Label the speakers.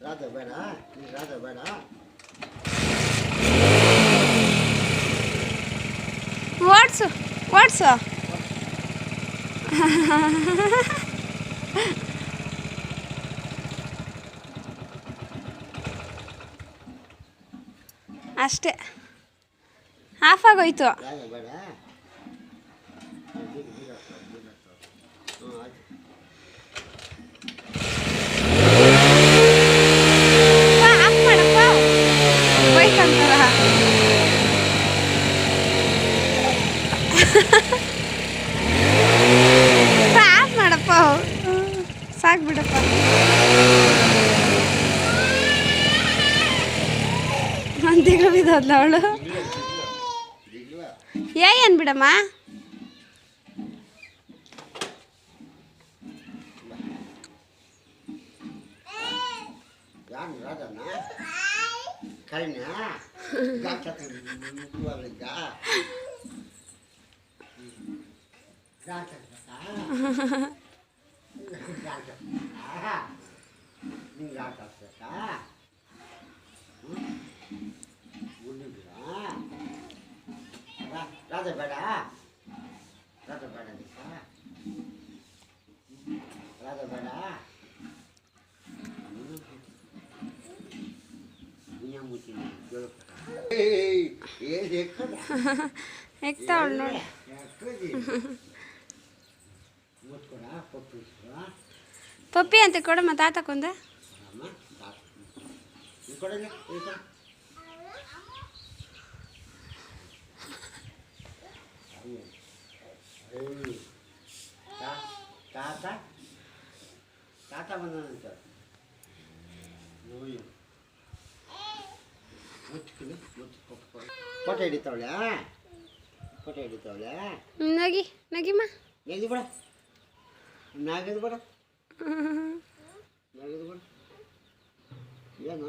Speaker 1: ರಾಧ ಬೇಡ ರಾಧ ಬೇಡ
Speaker 2: ಓಡಿಸು ಓಡಿಸು ಅಷ್ಟೇ ಆಫ್ ಆಗೋಯ್ತು.
Speaker 1: ರಾಧ ಬೇಡ
Speaker 2: ಆಫ್ ಮಾಡಪ್ಪ ಬೈಕ್ ಅಂತಾರ. ಆಫ್ ಮಾಡಪ್ಪ ಸಾಕು ಬಿಡಪ್ಪ. ಮಂದಿಗೆ ಬಿದ್ದೋದ್ಲ ಅವಳು ಏನ್ ಬಿಡಮ್ಮ.
Speaker 1: ಯಾರು ರಾಧನ ಕರಿನ ರಾಧ ಬೇಡ ರಾಧ ಬೇಡ ರಾಧ ಬೇಡ
Speaker 2: ಎಕ್ತಾವಳು ನೋಡಿ. ಪಪ್ಪಿ ಅಂತ ಕೊಡಮ್ಮ ತಾತಕ್ಕೊಂದ.
Speaker 1: ತಾತ ತಾತ ಬಂದಂತ ಫೋಟೋ ಹಿಡಿತಾವಳೆ ಫೋಟೋ ಹಿಡಿತಾವಳೆ.
Speaker 2: ನಗಿ ನಗಿಮ್ಮ
Speaker 1: ನಗಿದು ಬಿಡ ನಾಗದು ಬಿಡ ನಾಗದು ಬಿಡ ಏನು